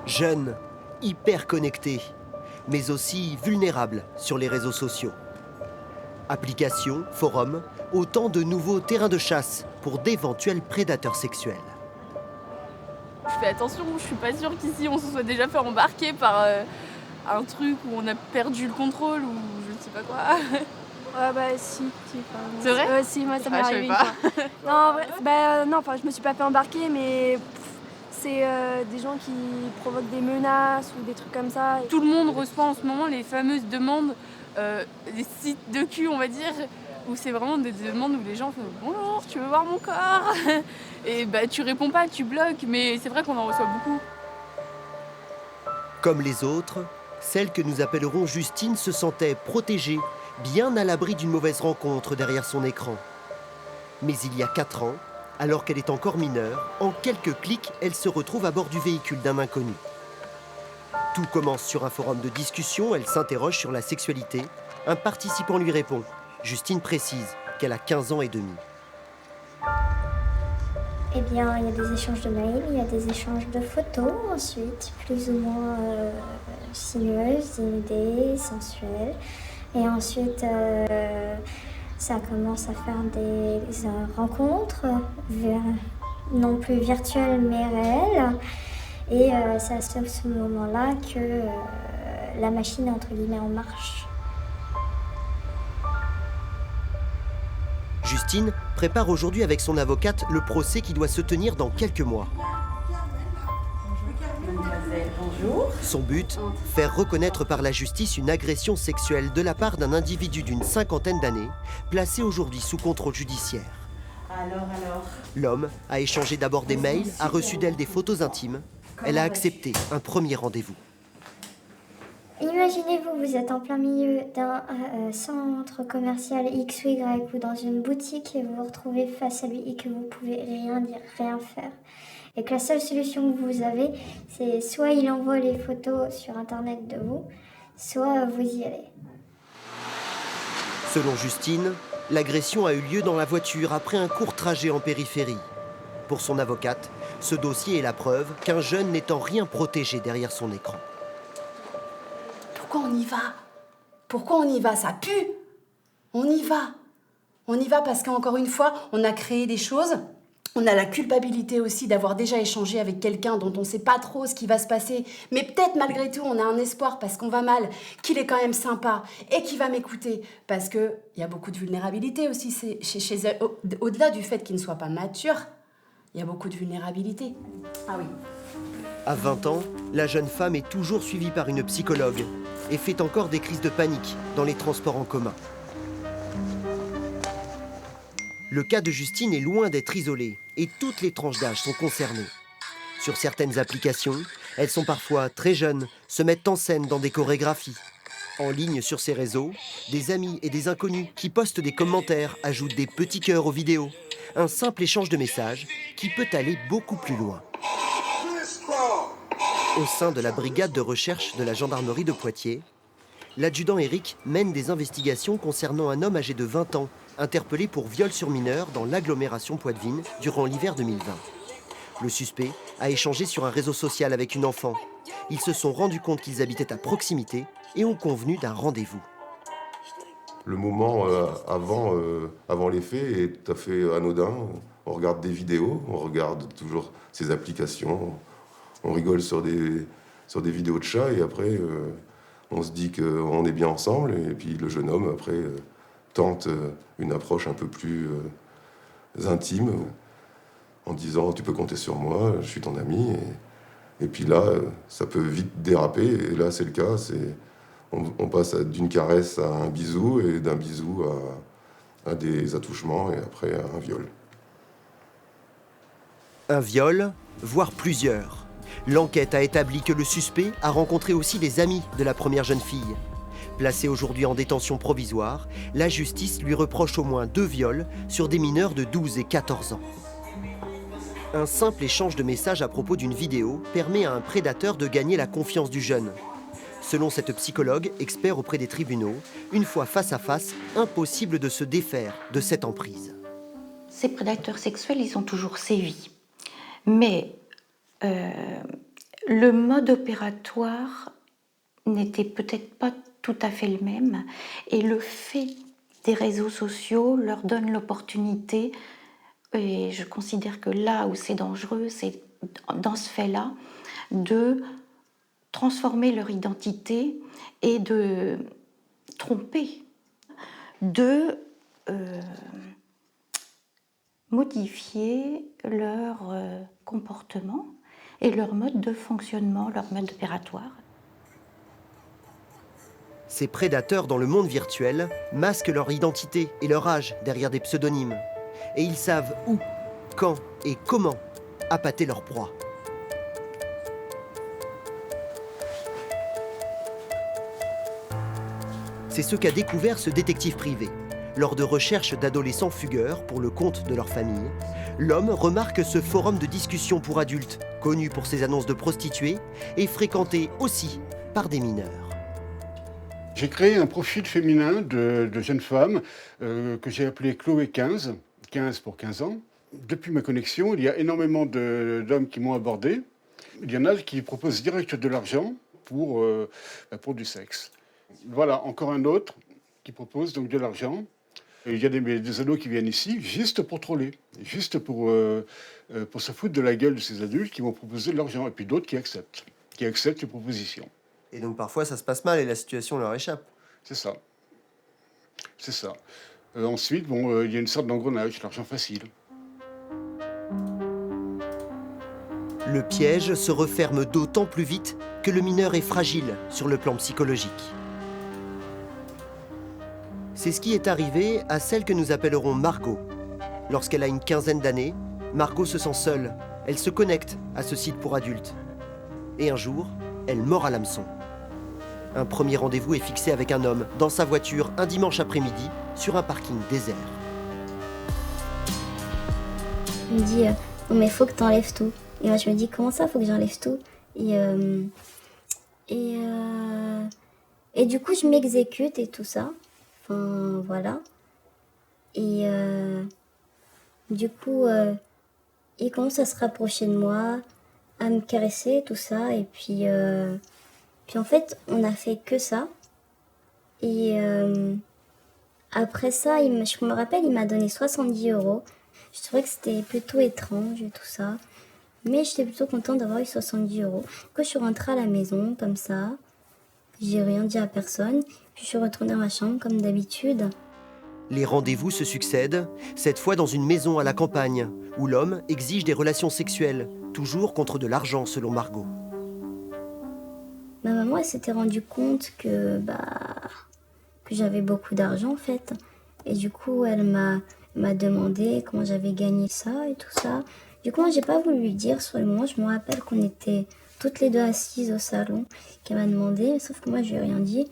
Jeunes, hyper connectés, mais aussi vulnérables sur les réseaux sociaux. Applications, forums, autant de nouveaux terrains de chasse pour d'éventuels prédateurs sexuels. Je fais attention, je suis pas sûre qu'ici on se soit déjà fait embarquer par un truc où on a perdu le contrôle ou je ne sais pas quoi. Ouais bah si, C'est vrai? Si, moi ça m'est Ah, je arrivé savais une pas. fois. Non, en vrai, non, enfin je me suis pas fait embarquer, mais c'est des gens qui provoquent des menaces ou des trucs comme ça. Tout le monde reçoit en ce moment les fameuses demandes, des sites de cul, on va dire, où c'est vraiment des demandes où les gens font « Bonjour, tu veux voir mon corps ?» Et bah tu réponds pas, tu bloques, mais c'est vrai qu'on en reçoit beaucoup. Comme les autres, celle que nous appellerons Justine se sentait protégée, bien à l'abri d'une mauvaise rencontre derrière son écran. Mais il y a 4 ans, alors qu'elle est encore mineure, en quelques clics, elle se retrouve à bord du véhicule d'un inconnu. Tout commence sur un forum de discussion, elle s'interroge sur la sexualité. Un participant lui répond. Justine précise qu'elle a 15 ans et demi. Eh bien, il y a des échanges de mails, il y a des échanges de photos ensuite, plus ou moins sinueuses, dénudées, sensuelles. Et ensuite, ça commence à faire des rencontres, non plus virtuelles mais réelles. Et c'est à ce moment-là que la machine est entre guillemets en marche. Justine prépare aujourd'hui avec son avocate le procès qui doit se tenir dans quelques mois. Bonjour. Son but, faire reconnaître par la justice une agression sexuelle de la part d'un individu d'une 50aine d'années, placé aujourd'hui sous contrôle judiciaire. Alors. L'homme a échangé d'abord des mails, a reçu d'elle des photos intimes. Elle a accepté un premier rendez-vous. Imaginez-vous, vous êtes en plein milieu d'un centre commercial X ou Y ou dans une boutique et vous vous retrouvez face à lui et que vous pouvez rien dire, rien faire. Et que la seule solution que vous avez, c'est soit il envoie les photos sur internet de vous, soit vous y allez. Selon Justine, l'agression a eu lieu dans la voiture après un court trajet en périphérie. Pour son avocate, ce dossier est la preuve qu'un jeune n'est en rien protégé derrière son écran. Pourquoi on y va? Pourquoi on y va? Ça pue. On y va. On y va parce qu'encore une fois, on a créé des choses. On a la culpabilité aussi d'avoir déjà échangé avec quelqu'un dont on ne sait pas trop ce qui va se passer. Mais peut-être malgré tout, on a un espoir parce qu'on va mal, qu'il est quand même sympa et qu'il va m'écouter. Parce qu'il y a beaucoup de vulnérabilité aussi chez eux. Au-delà du fait qu'ils ne soient pas matures, il y a beaucoup de vulnérabilité. Ah oui. À 20 ans, la jeune femme est toujours suivie par une psychologue et fait encore des crises de panique dans les transports en commun. Le cas de Justine est loin d'être isolé et toutes les tranches d'âge sont concernées. Sur certaines applications, elles sont parfois très jeunes, se mettent en scène dans des chorégraphies. En ligne sur ces réseaux, des amis et des inconnus qui postent des commentaires ajoutent des petits cœurs aux vidéos. Un simple échange de messages qui peut aller beaucoup plus loin. Au sein de la brigade de recherche de la gendarmerie de Poitiers, l'adjudant Eric mène des investigations concernant un homme âgé de 20 ans, interpellé pour viol sur mineur dans l'agglomération poitevine durant l'hiver 2020. Le suspect a échangé sur un réseau social avec une enfant. Ils se sont rendus compte qu'ils habitaient à proximité et ont convenu d'un rendez-vous. Le moment avant les faits est tout à fait anodin. On regarde des vidéos, on regarde toujours ces applications, on rigole sur des vidéos de chats et après on se dit qu'on est bien ensemble et puis le jeune homme après tente une approche un peu plus intime en disant tu peux compter sur moi, je suis ton ami et puis là ça peut vite déraper et là c'est le cas, on passe d'une caresse à un bisou et d'un bisou à des attouchements et après à un viol. Un viol, voire plusieurs. L'enquête a établi que le suspect a rencontré aussi des amis de la première jeune fille. Placé aujourd'hui en détention provisoire, la justice lui reproche au moins 2 viols sur des mineurs de 12 et 14 ans. Un simple échange de messages à propos d'une vidéo permet à un prédateur de gagner la confiance du jeune. Selon cette psychologue, expert auprès des tribunaux, une fois face à face, impossible de se défaire de cette emprise. Ces prédateurs sexuels, ils ont toujours sévi. Mais Le mode opératoire n'était peut-être pas tout à fait le même, et le fait des réseaux sociaux leur donne l'opportunité, et je considère que là où c'est dangereux, c'est dans ce fait-là, de transformer leur identité et de tromper, de modifier leur comportement et leur mode de fonctionnement, leur mode opératoire. Ces prédateurs dans le monde virtuel masquent leur identité et leur âge derrière des pseudonymes. Et ils savent où, quand et comment appâter leur proie. C'est ce qu'a découvert ce détective privé. Lors de recherches d'adolescents fugueurs pour le compte de leur famille, l'homme remarque ce forum de discussion pour adultes, connu pour ses annonces de prostituées, et fréquenté aussi par des mineurs. J'ai créé un profil féminin de jeune femme que j'ai appelé Chloé 15, 15 pour 15 ans. Depuis ma connexion, il y a énormément d'hommes qui m'ont abordé. Il y en a qui proposent direct de l'argent pour du sexe. Voilà, encore un autre qui propose donc de l'argent. Il y a des ados qui viennent ici juste pour troller, juste pour se foutre de la gueule de ces adultes qui vont proposer de l'argent. Et puis d'autres qui acceptent les propositions. Et donc parfois ça se passe mal et la situation leur échappe. C'est ça. C'est ça. Ensuite, il y a une sorte d'engrenage, l'argent facile. Le piège se referme d'autant plus vite que le mineur est fragile sur le plan psychologique. C'est ce qui est arrivé à celle que nous appellerons Margot. Lorsqu'elle a une quinzaine d'années, Margot se sent seule. Elle se connecte à ce site pour adultes. Et un jour, elle mord à l'hameçon. Un premier rendez-vous est fixé avec un homme, dans sa voiture, un dimanche après-midi, sur un parking désert. Il me dit « Non mais faut que t'enlèves tout ». Et moi je me dis « Comment ça, faut que j'enlève tout ?» Et du coup je m'exécute et tout ça. Enfin voilà. Et du coup il commence à se rapprocher de moi, à me caresser, tout ça. Et puis en fait, on a fait que ça. Et après ça, je me rappelle, il m'a donné 70 €. Je trouvais que c'était plutôt étrange et tout ça. Mais j'étais plutôt contente d'avoir eu 70 €. Quand je suis rentrée à la maison, comme ça, j'ai rien dit à personne. Puis je suis retournée à ma chambre, comme d'habitude. Les rendez-vous se succèdent, cette fois dans une maison à la campagne, où l'homme exige des relations sexuelles, toujours contre de l'argent selon Margot. Ma maman, elle s'était rendue compte que j'avais beaucoup d'argent en fait. Et du coup, elle m'a demandé comment j'avais gagné ça et tout ça. Du coup, moi, j'ai pas voulu lui dire sur le moment. Je me rappelle qu'on était toutes les deux assises au salon, qu'elle m'a demandé, sauf que moi, je lui ai rien dit.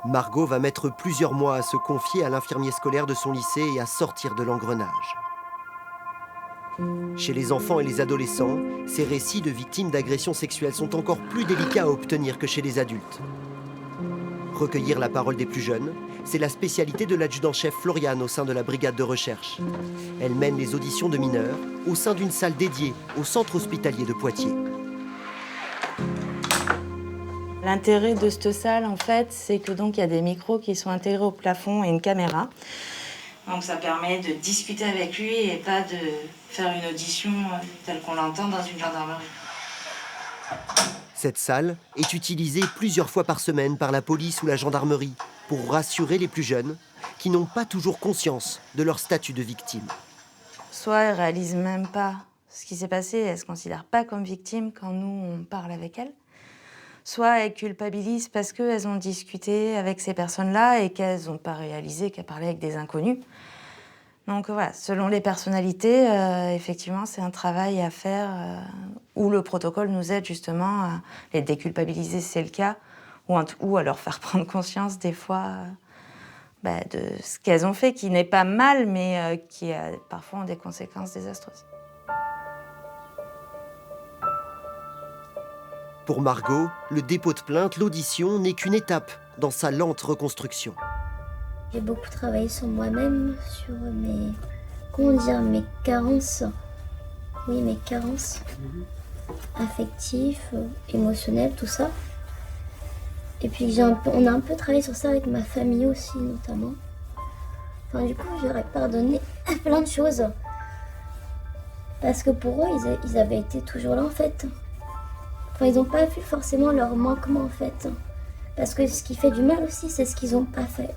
Margot va mettre plusieurs mois à se confier à l'infirmier scolaire de son lycée et à sortir de l'engrenage. Chez les enfants et les adolescents, ces récits de victimes d'agressions sexuelles sont encore plus délicats à obtenir que chez les adultes. Recueillir la parole des plus jeunes, c'est la spécialité de l'adjudant-chef Floriane au sein de la brigade de recherche. Elle mène les auditions de mineurs au sein d'une salle dédiée au centre hospitalier de Poitiers. L'intérêt de cette salle, en fait, c'est que donc il y a des micros qui sont intégrés au plafond et une caméra. Donc ça permet de discuter avec lui et pas de faire une audition telle qu'on l'entend dans une gendarmerie. Cette salle est utilisée plusieurs fois par semaine par la police ou la gendarmerie pour rassurer les plus jeunes qui n'ont pas toujours conscience de leur statut de victime. Soit elles ne réalisent même pas ce qui s'est passé, elles ne se considèrent pas comme victimes quand nous, on parle avec elles. Soit elles culpabilisent parce qu'elles ont discuté avec ces personnes-là et qu'elles n'ont pas réalisé qu'elles parlaient avec des inconnus. Donc voilà, selon les personnalités, effectivement, c'est un travail à faire où le protocole nous aide justement à les déculpabiliser si c'est le cas, ou à leur faire prendre conscience des fois de ce qu'elles ont fait, qui n'est pas mal, mais qui a parfois des conséquences désastreuses. Pour Margot, le dépôt de plainte, l'audition n'est qu'une étape dans sa lente reconstruction. J'ai beaucoup travaillé sur moi-même, sur mes carences. oui, mes carences affectives, émotionnelles, tout ça. Et puis on a un peu travaillé sur ça avec ma famille aussi, notamment. Enfin, du coup, j'aurais pardonné plein de choses. Parce que pour eux, ils avaient été toujours là, en fait. Enfin, ils n'ont pas vu forcément leur manquement, en fait. Parce que ce qui fait du mal aussi, c'est ce qu'ils n'ont pas fait.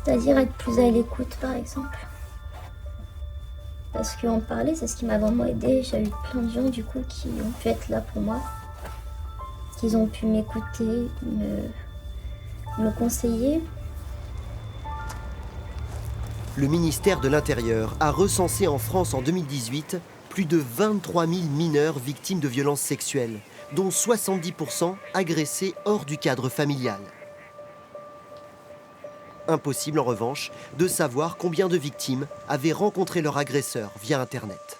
C'est-à-dire être plus à l'écoute, par exemple. Parce qu'en parler, c'est ce qui m'a vraiment aidée. J'ai eu plein de gens, du coup, qui ont pu être là pour moi. Qu'ils ont pu m'écouter, me conseiller. Le ministère de l'Intérieur a recensé en France en 2018 plus de 23 000 mineurs victimes de violences sexuelles, dont 70% agressés hors du cadre familial. Impossible en revanche de savoir combien de victimes avaient rencontré leur agresseur via Internet.